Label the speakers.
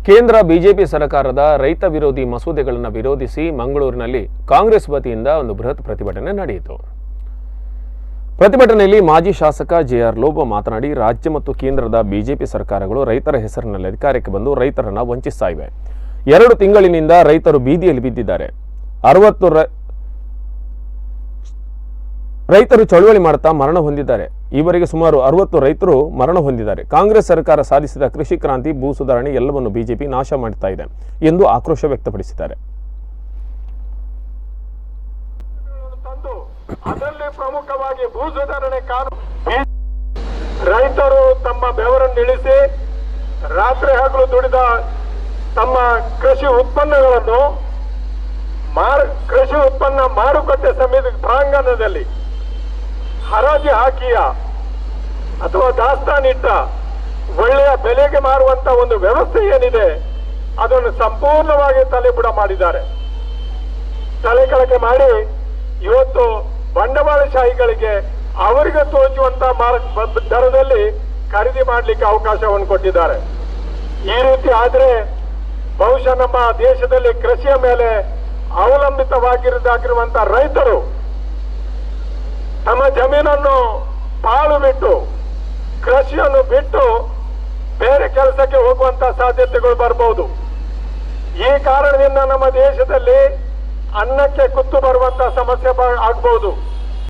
Speaker 1: ಕೇಂದ್ರ ಬಿಜೆಪಿ ಸರ್ಕಾರದ ರೈತ ವಿರೋಧಿ ಮಸೂದೆಗಳನ್ನು ವಿರೋಧಿಸಿ ಮಂಗಳೂರಿನಲ್ಲಿ ಕಾಂಗ್ರೆಸ್ ವತಿಯಿಂದ ಒಂದು ಬೃಹತ್ ಪ್ರತಿಭಟನೆ ನಡೆಯಿತು. ಪ್ರತಿಭಟನೆಯಲ್ಲಿ ಮಾಜಿ ಶಾಸಕ ಜೆಆರ್ ಲೋಬೋ ಮಾತನಾಡಿ, ರಾಜ್ಯ ಮತ್ತು ಕೇಂದ್ರದ ಬಿಜೆಪಿ ಸರ್ಕಾರಗಳು ರೈತರ ಹೆಸರಿನಲ್ಲಿ ಅಧಿಕಾರಕ್ಕೆ ಬಂದು ರೈತರನ್ನು ವಂಚಿಸ್ತಾ ಇವೆ. 2 ತಿಂಗಳಿನಿಂದ ರೈತರು ಬೀದಿಯಲ್ಲಿ ಬಿದ್ದಿದ್ದಾರೆ. 60 ರೈತರು ಚಳುವಳಿ ಮಾಡುತ್ತಾ ಮರಣ ಹೊಂದಿದ್ದಾರೆ. ಈವರೆಗೆ ಸುಮಾರು 60 ರೈತರು ಮರಣ ಹೊಂದಿದ್ದಾರೆ. ಕಾಂಗ್ರೆಸ್ ಸರ್ಕಾರ ಸಾಧಿಸಿದ ಕೃಷಿ ಕ್ರಾಂತಿ, ಭೂ ಸುಧಾರಣೆ ಎಲ್ಲವನ್ನು ಬಿಜೆಪಿ ನಾಶ ಮಾಡುತ್ತಾ ಇದೆ ಎಂದು ಆಕ್ರೋಶ ವ್ಯಕ್ತಪಡಿಸಿದ್ದಾರೆ.
Speaker 2: ಅದರಲ್ಲಿ ಪ್ರಮುಖವಾಗಿ ಭೂ ಸುಧಾರಣೆ ಕಾನೂನು. ರೈತರು ತಮ್ಮ ಬೆವರನ್ನು ಇಳಿಸಿ ರಾತ್ರಿ ಹಗಲು ದುಡಿದ ತಮ್ಮ ಕೃಷಿ ಉತ್ಪನ್ನಗಳನ್ನು ಕೃಷಿ ಉತ್ಪನ್ನ ಮಾರುಕಟ್ಟೆ ಸಮಿತಿ ಪ್ರಾಂಗಣದಲ್ಲಿ ಹರಾಜು ಹಾಕಿಯ ಅಥವಾ ದಾಸ್ತಾನಿಟ್ಟ ಒಳ್ಳೆಯ ಬೆಲೆಗೆ ಮಾರುವಂತ ಒಂದು ವ್ಯವಸ್ಥೆ ಏನಿದೆ ಅದನ್ನು ಸಂಪೂರ್ಣವಾಗಿ ತಲೆಬುಡ ಮಾಡಿದ್ದಾರೆ. ತಲೆಕೆಳಗೆ ಮಾಡಿ ಇವತ್ತು ಬಂಡವಾಳಶಾಹಿಗಳಿಗೆ ಅವರಿಗೆ ತೋಚುವಂತ ದರದಲ್ಲಿ ಖರೀದಿ ಮಾಡಲಿಕ್ಕೆ ಅವಕಾಶವನ್ನು ಕೊಟ್ಟಿದ್ದಾರೆ. ಈ ರೀತಿ ಆದ್ರೆ ಬಹುಶಃ ನಮ್ಮ ದೇಶದಲ್ಲಿ ಕೃಷಿಯ ಮೇಲೆ ಅವಲಂಬಿತವಾಗಿರುವಂತ ರೈತರು ತಮ್ಮ ಜಮೀನನ್ನು ಪಾಳು ಬಿಟ್ಟು ಕೃಷಿಯನ್ನು ಬಿಟ್ಟು ಬೇರೆ ಕೆಲಸಕ್ಕೆ ಹೋಗುವಂತ ಸಾಧ್ಯತೆಗಳು ಬರಬಹುದು. ಈ ಕಾರಣದಿಂದ ನಮ್ಮ ದೇಶದಲ್ಲಿ ಅನ್ನಕ್ಕೆ ಕುತ್ತು ಬರುವಂತ ಸಮಸ್ಯೆ ಆಗಬಹುದು.